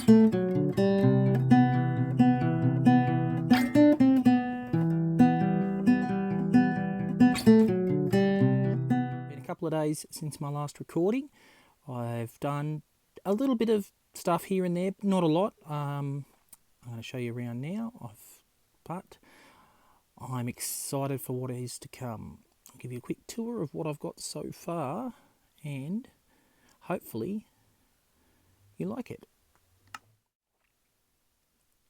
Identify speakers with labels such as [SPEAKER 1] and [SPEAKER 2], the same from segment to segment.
[SPEAKER 1] Been a couple of days since my last recording. I've done a little bit of stuff here and there, not a lot. I'm going to show you around now, but I'm excited for what is to come. I'll give you a quick tour of what I've got so far, and hopefully you like it.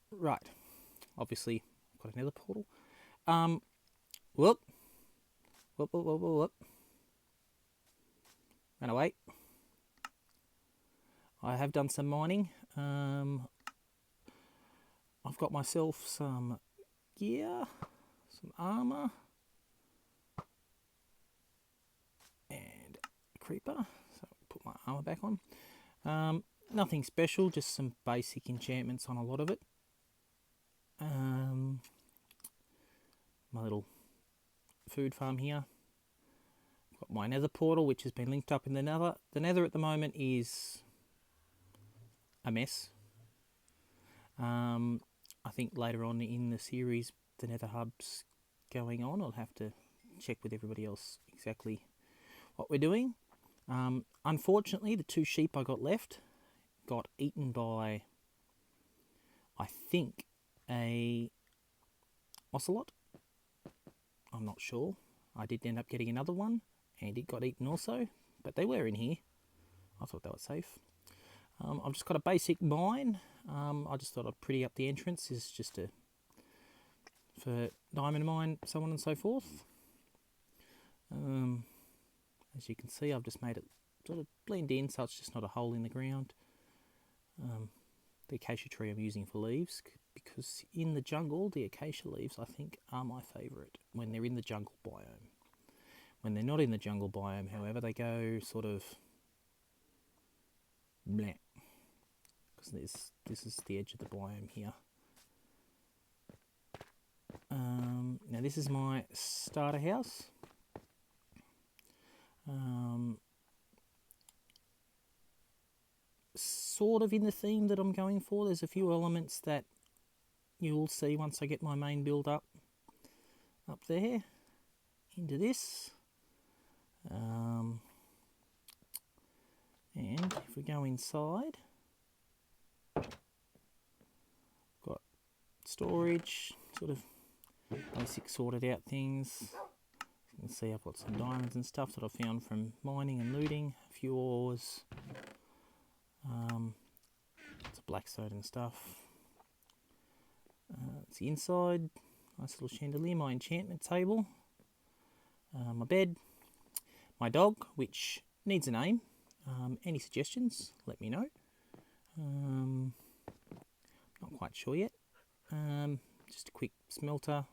[SPEAKER 1] Right, obviously I've got another portal. Whoop. Run away. I have done some mining. I've got myself some gear, some armor, and a creeper. So I'll put my armor back on. Nothing special, just some basic enchantments on a lot of it. My little food farm here. Got my nether portal, which has been linked up in the nether. The nether at the moment is a mess. I think later on in the series the nether hub's going on. I'll have to check with everybody else exactly what we're doing. Unfortunately, the 2 sheep I got left got eaten by, I think, a ocelot. I'm not sure. I did end up getting another one, and it got eaten also, but they were in here. I thought they were safe. I've just got a basic mine. I just thought I'd pretty up the entrance, is just for diamond mine, so on and so forth. As you can see, I've just made it sort of blend in, so it's just not a hole in the ground. The acacia tree I'm using for leaves, because in the jungle, the acacia leaves, I think, are my favourite when they're in the jungle biome. When they're not in the jungle biome, however, they go sort of bleh, because this is the edge of the biome here. Now this is my starter house. Sort of in the theme that I'm going for. There's a few elements that you'll see once I get my main build up there into this. And if we go inside, got storage, sort of basic sorted out things. You can see I've got some diamonds and stuff that I found from mining and looting, a few ores, it's a blackstone and stuff. It's the inside, nice little chandelier, my enchantment table, my bed, my dog, which needs a name. Any suggestions, let me know. Not quite sure yet. Just a quick smelter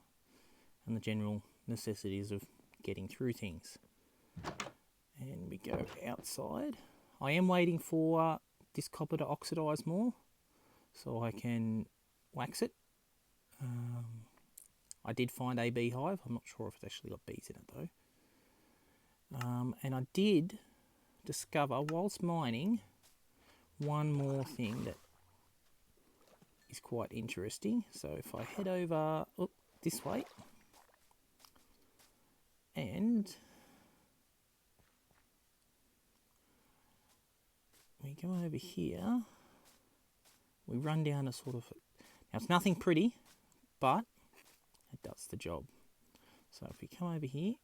[SPEAKER 1] and the general necessities of getting through things. And we go outside. I am waiting for this copper to oxidise more so I can wax it. I did find a beehive. I'm not sure if it's actually got bees in it though. And I did discover whilst mining one more thing that is quite interesting. So if I head over this way and we go over here, we run down a sort of, now it's nothing pretty, but it does the job. So if we come over here,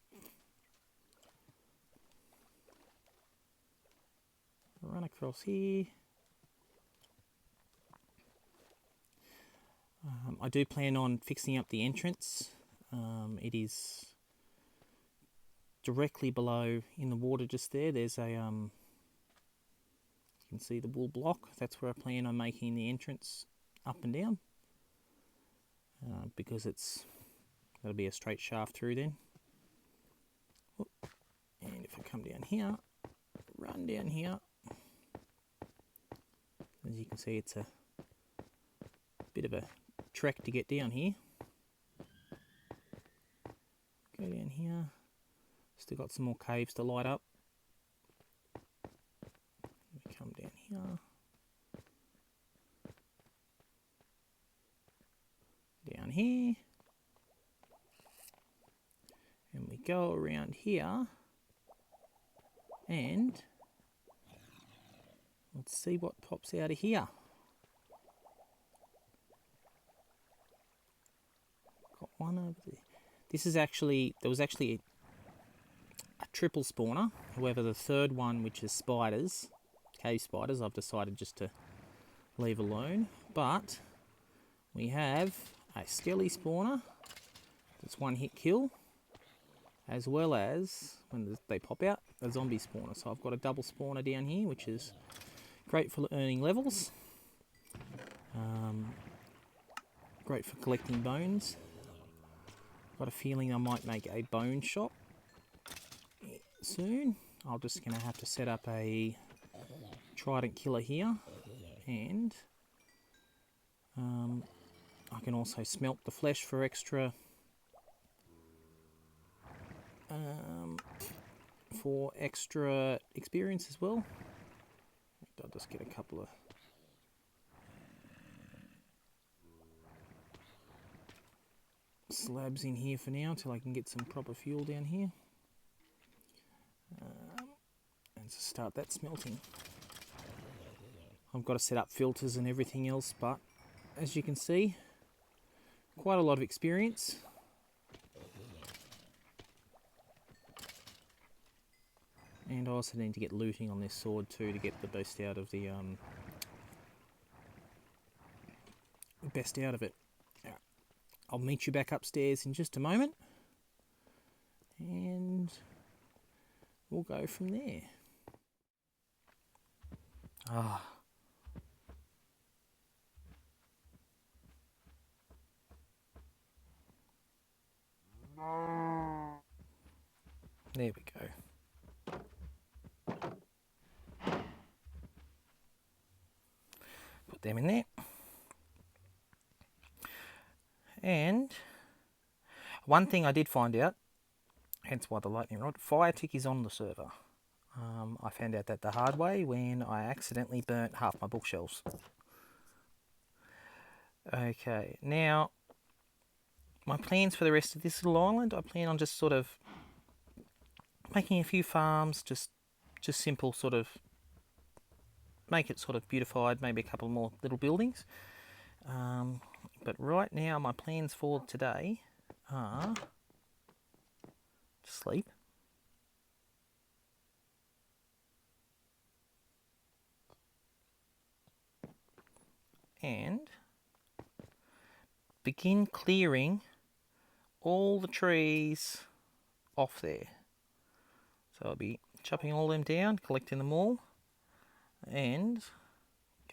[SPEAKER 1] run across here, I do plan on fixing up the entrance. It is directly below in the water just there. There's a, you can see the wool block. That's where I plan on making the entrance up and down. Because that'll be a straight shaft through then. And if I come down here, run down here, as you can see it's a bit of a trek to get down here. Go down here, still got some more caves to light up. We come down here, go around here and let's see what pops out of here. Got one over there. This is actually, there was actually a triple spawner. However, the third one, which is spiders, cave spiders, I've decided just to leave alone. But we have a Skelley spawner. That's one hit kill. As well as, when they pop out, a zombie spawner. So I've got a double spawner down here, which is great for earning levels. Great for collecting bones. Got a feeling I might make a bone shop soon. I'm just going to have to set up a trident killer here. And I can also smelt the flesh for extra experience as well. I'll just get a couple of slabs in here for now until I can get some proper fuel down here. And to start that smelting. I've got to set up filters and everything else, but as you can see, quite a lot of experience. And I also need to get looting on this sword too to get the best out of the best out of it. I'll meet you back upstairs in just a moment, and we'll go from there. There we go. Put them in there. And one thing I did find out, hence why the lightning rod, fire tick is on the server. I found out that the hard way when I accidentally burnt half my bookshelves. Okay, now my plans for the rest of this little island, I plan on just sort of making a few farms, just simple sort of, make it sort of beautified, maybe a couple more little buildings. But right now my plans for today are to sleep, and begin clearing all the trees off there. So I'll be chopping all them down, collecting them all, and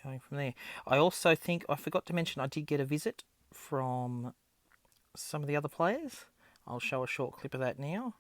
[SPEAKER 1] going from there. I also think, I forgot to mention, I did get a visit from some of the other players. I'll show a short clip of that now.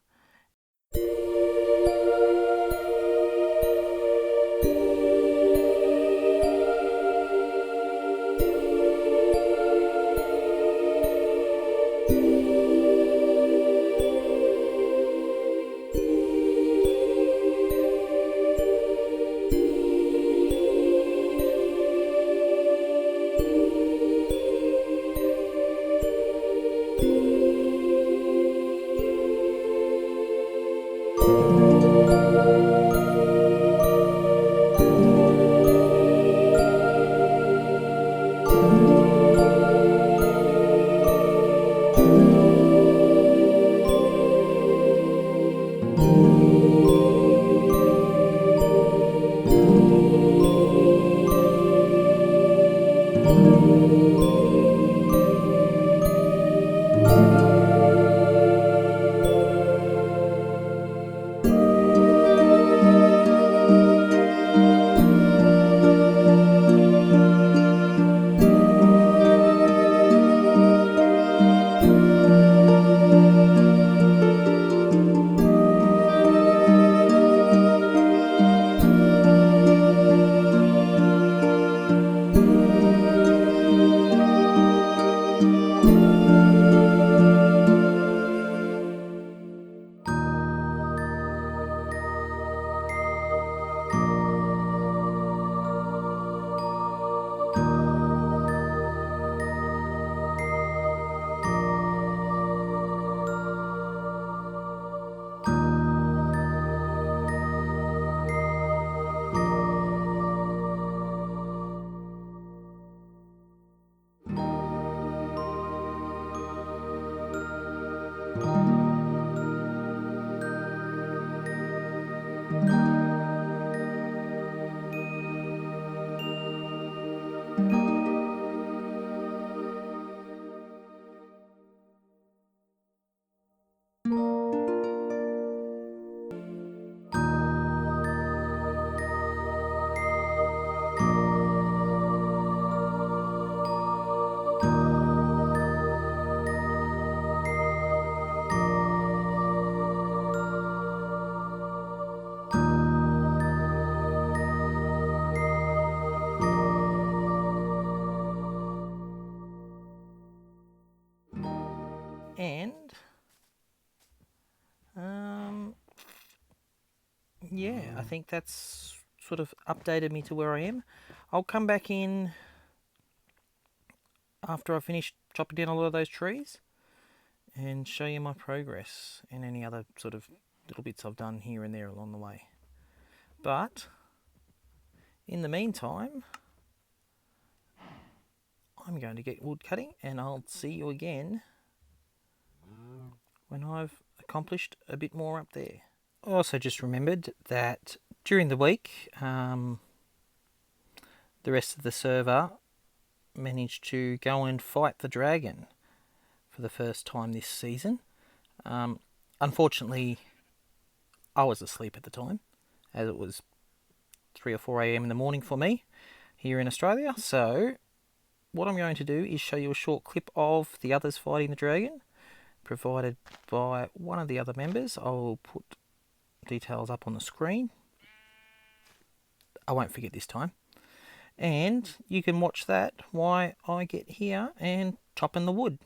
[SPEAKER 1] yeah, I think that's sort of updated me to where I am. I'll come back in after I finish chopping down a lot of those trees and show you my progress and any other sort of little bits I've done here and there along the way. But in the meantime, I'm going to get wood cutting, and I'll see you again when I've accomplished a bit more up there. I also just remembered that during the week, the rest of the server managed to go and fight the dragon for the first time this season. Unfortunately, I was asleep at the time, as it was 3 or 4 a.m. in the morning for me here in Australia. So what I'm going to do is show you a short clip of the others fighting the dragon, provided by one of the other members. I'll put details up on the screen. I won't forget this time. And you can watch that while I get here and chop in the wood.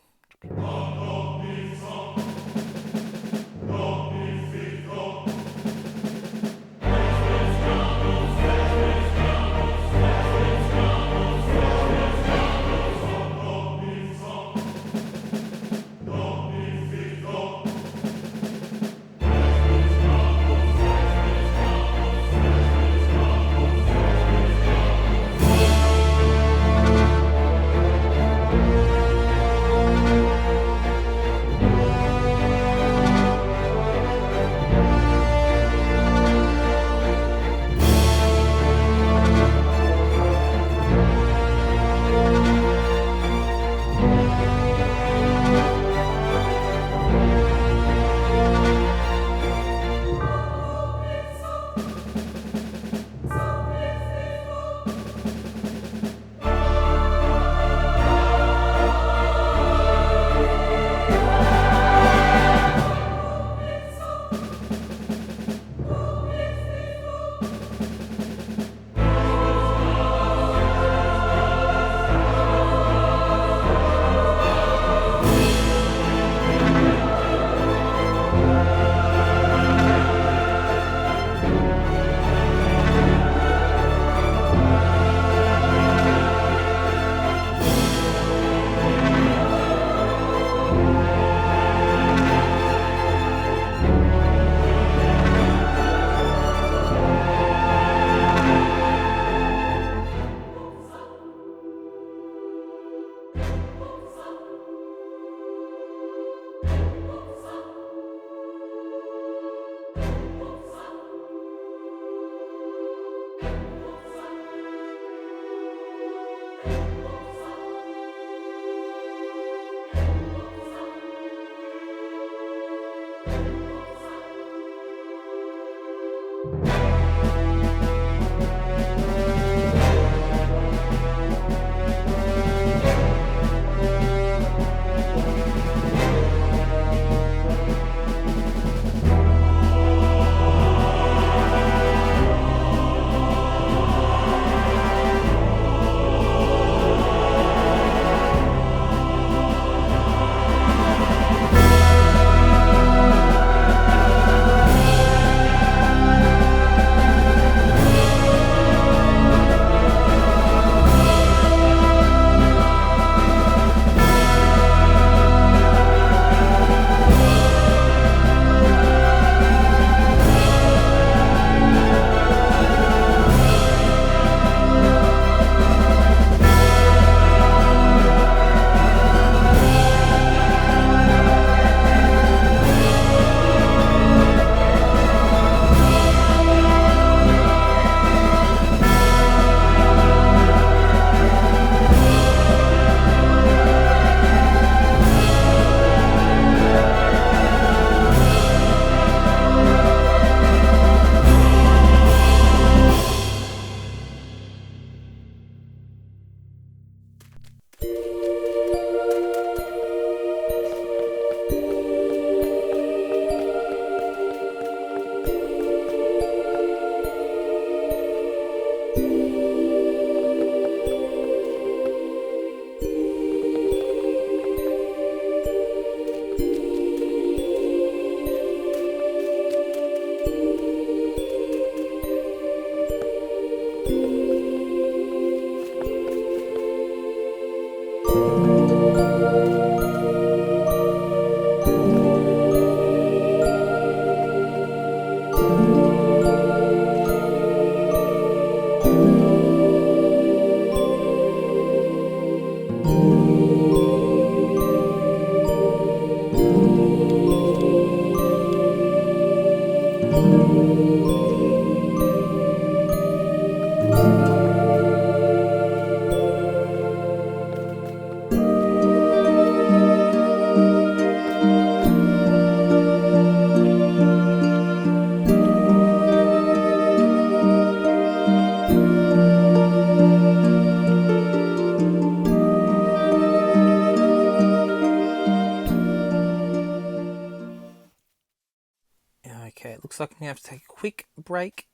[SPEAKER 1] looks like I'm going to have to take a quick break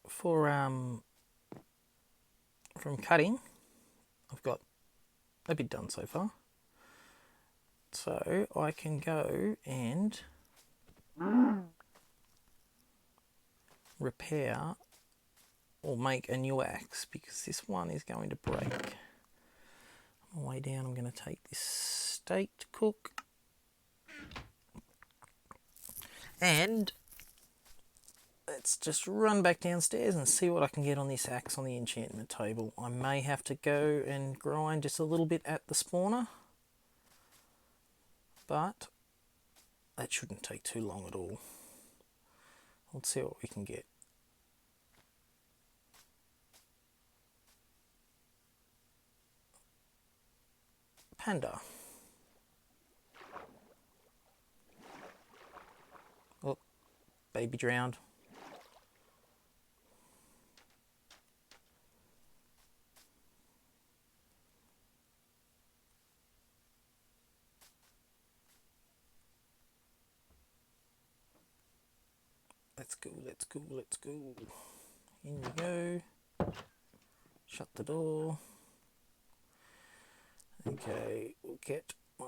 [SPEAKER 1] for from cutting. I've got a bit done so far, so I can go and repair or make a new axe, because this one is going to break. On my way down, I'm going to take this steak to cook, and let's just run back downstairs and see what I can get on this axe on the enchantment table. I may have to go and grind just a little bit at the spawner, but that shouldn't take too long at all. Let's see what we can get. Panda. Oh, baby drowned. Let's go, let's go, let's go. In we go. Shut the door. Okay, we'll get my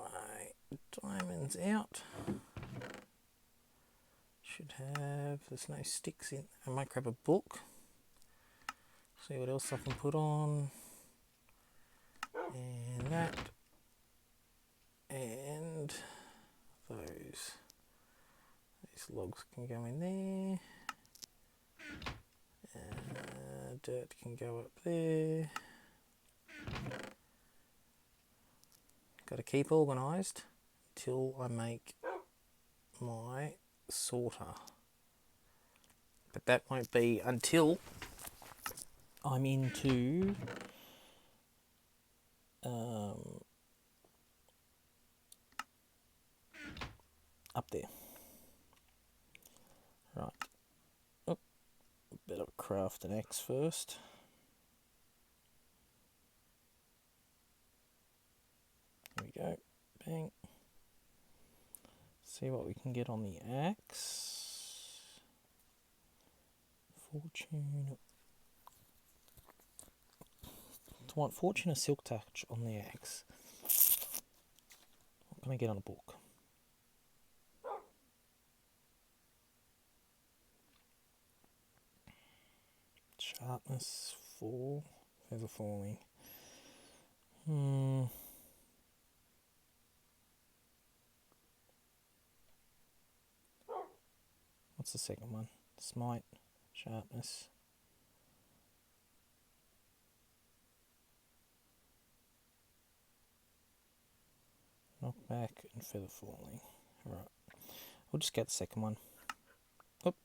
[SPEAKER 1] diamonds out. Should have, there's no sticks in. I might grab a book. See what else I can put on. And that. And those. These logs can go in there. Dirt can go up there. Got to keep organised until I make my sorter. But that won't be until I'm into up there. Right. Oh, better craft an axe first. There we go. Bang. See what we can get on the axe. Fortune. I want fortune or silk touch on the axe. What can I get on a book? Sharpness 4. Feather falling. What's the second one? Smite, sharpness. Knockback and feather falling. Alright. We'll just get the second one. Oop.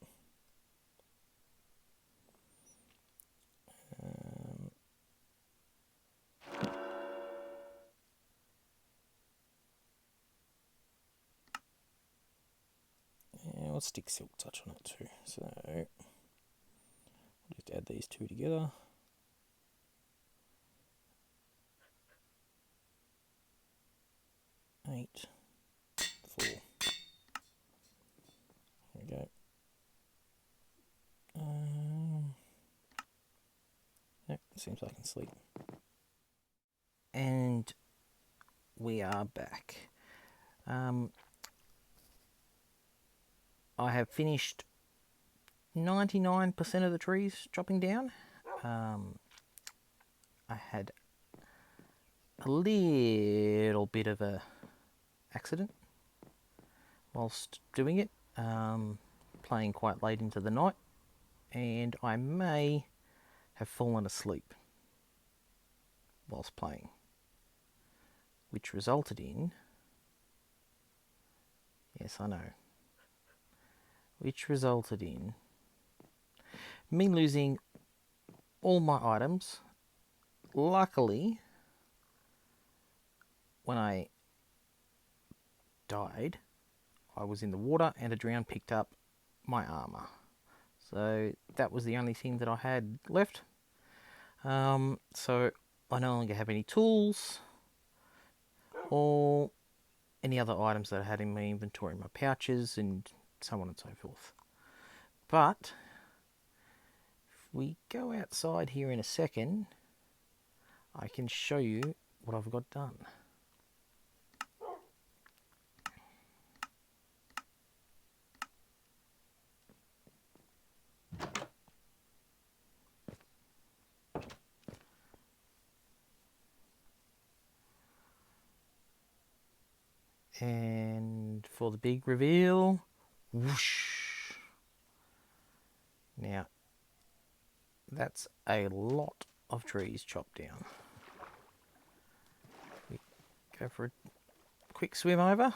[SPEAKER 1] Yeah, we'll stick silk touch on it too. So we'll just add these two together. Eight, 4. There we go. Nope, seems I can sleep. And we are back. I have finished 99% of the trees chopping down. I had a little bit of a accident whilst doing it, playing quite late into the night, and I may have fallen asleep whilst playing, which resulted in, yes I know, which resulted in me losing all my items. Luckily, when I died, I was in the water and a drown picked up my armor. So that was the only thing that I had left. So I no longer have any tools or any other items that I had in my inventory, my pouches and so on and so forth. But if we go outside here in a second, I can show you what I've got done. And for the big reveal, whoosh. Now, that's a lot of trees chopped down. We go for a quick swim over.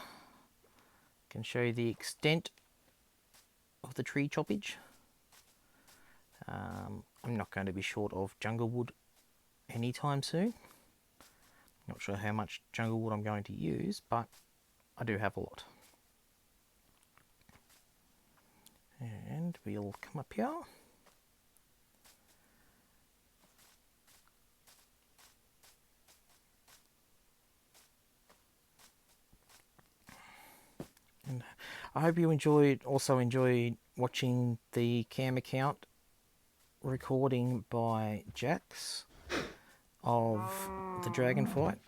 [SPEAKER 1] Can show you the extent of the tree choppage. I'm not going to be short of jungle wood anytime soon. Not sure how much jungle wood I'm going to use, but I do have a lot. And we'll come up here. And I hope you also enjoyed watching the cam account recording by Jax of the dragon fight.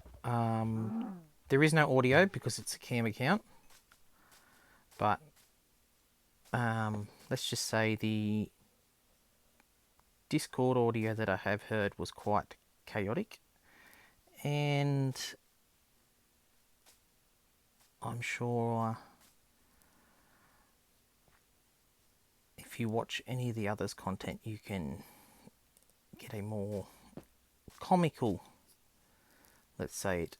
[SPEAKER 1] There is no audio because it's a cam account, but let's just say the Discord audio that I have heard was quite chaotic, and I'm sure if you watch any of the others' content, you can get a more comical, let's say it,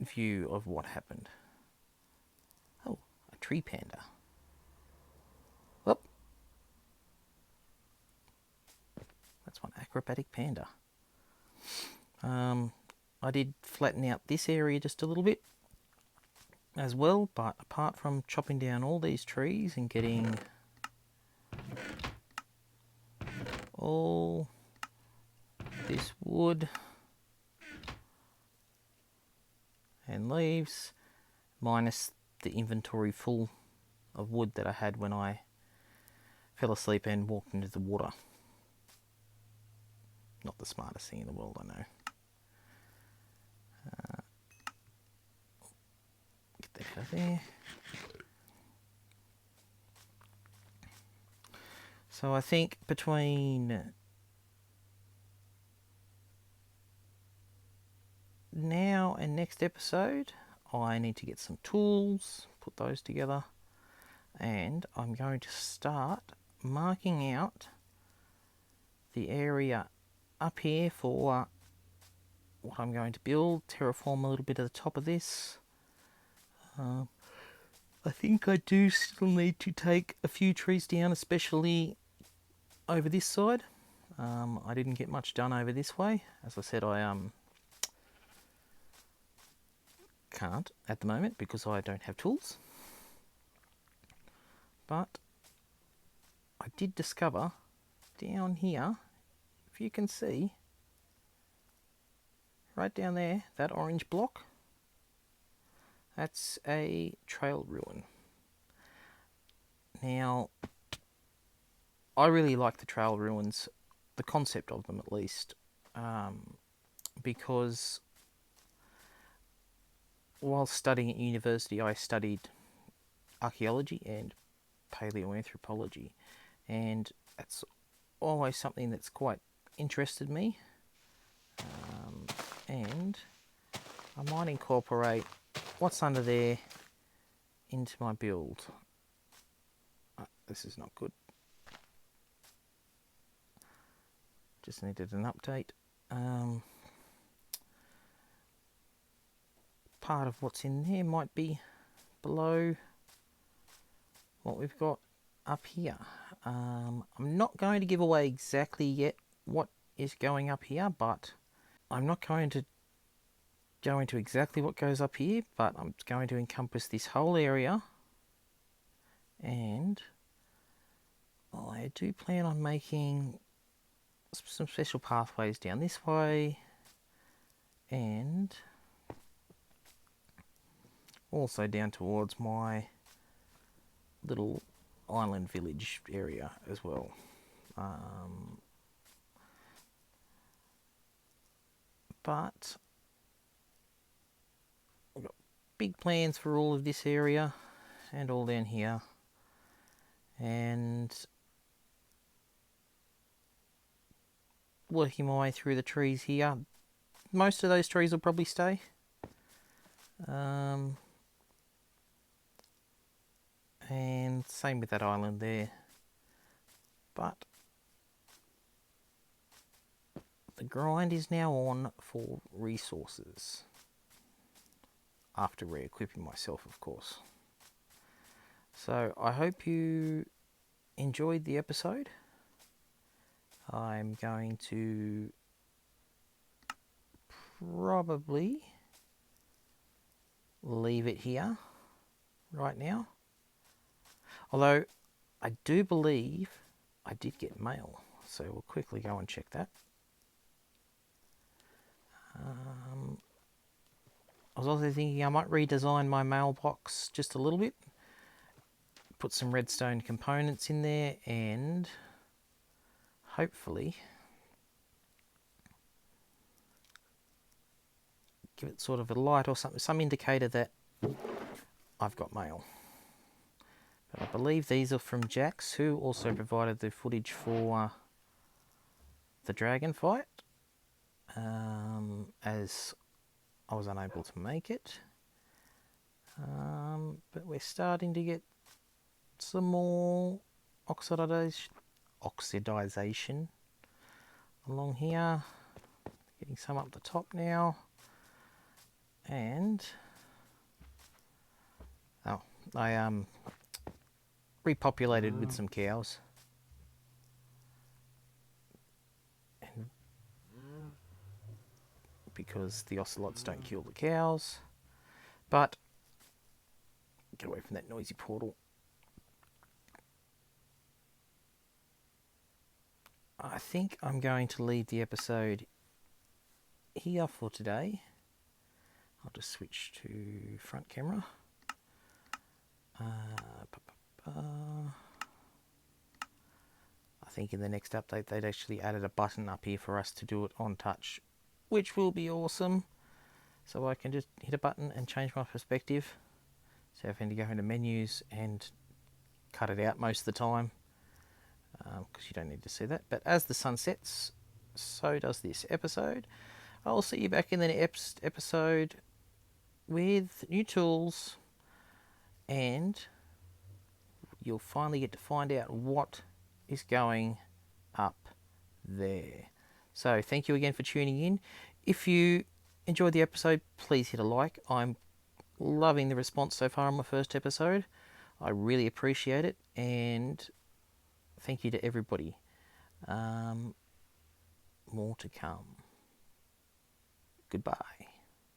[SPEAKER 1] view of what happened. Oh, a tree panda. Whoop. That's one acrobatic panda. I did flatten out this area just a little bit as well, but apart from chopping down all these trees and getting all this wood and leaves, minus the inventory full of wood that I had when I fell asleep and walked into the water. Not the smartest thing in the world, I know. Get that out of there. So I think between now and next episode, I need to get some tools, put those together, and I'm going to start marking out the area up here for what I'm going to build, terraform a little bit of the top of this. I think I do still need to take a few trees down, especially over this side. I didn't get much done over this way. As I said, I can't at the moment because I don't have tools. But I did discover down here, if you can see, right down there, that orange block, that's a trail ruin. Now, I really like the trail ruins, the concept of them at least, because while studying at university, I studied archaeology and paleoanthropology, and that's always something that's quite interested me, and I might incorporate what's under there into my build. This is not good. Just needed an update. Part of what's in there might be below what we've got up here. I'm not going to give away exactly yet what is going up here, but I'm not going to go into exactly what goes up here, but I'm going to encompass this whole area, and I do plan on making some special pathways down this way, and also down towards my little island village area as well. But I've got big plans for all of this area and all down here, and working my way through the trees here. Most of those trees will probably stay. And same with that island there. But the grind is now on for resources. After re-equipping myself, of course. So I hope you enjoyed the episode. I'm going to probably leave it here right now. Although I do believe I did get mail, so we'll quickly go and check that. I was also thinking I might redesign my mailbox just a little bit, put some redstone components in there, and hopefully give it sort of a light or something, some indicator that I've got mail. But I believe these are from Jax, who also provided the footage for the dragon fight, as I was unable to make it. But we're starting to get some more oxidization along here. Getting some up the top now. And I repopulated with some cows. And because the ocelots don't kill the cows. But get away from that noisy portal. I think I'm going to leave the episode here for today. I'll just switch to front camera. I think in the next update they'd actually added a button up here for us to do it on touch, which will be awesome. So I can just hit a button and change my perspective. So I have to go into menus and cut it out most of the time, because you don't need to see that. But as the sun sets, so does this episode. I'll see you back in the next episode with new tools, and you'll finally get to find out what is going up there. So thank you again for tuning in. If you enjoyed the episode, please hit a like. I'm loving the response so far on my first episode. I really appreciate it, and thank you to everybody. More to come. Goodbye.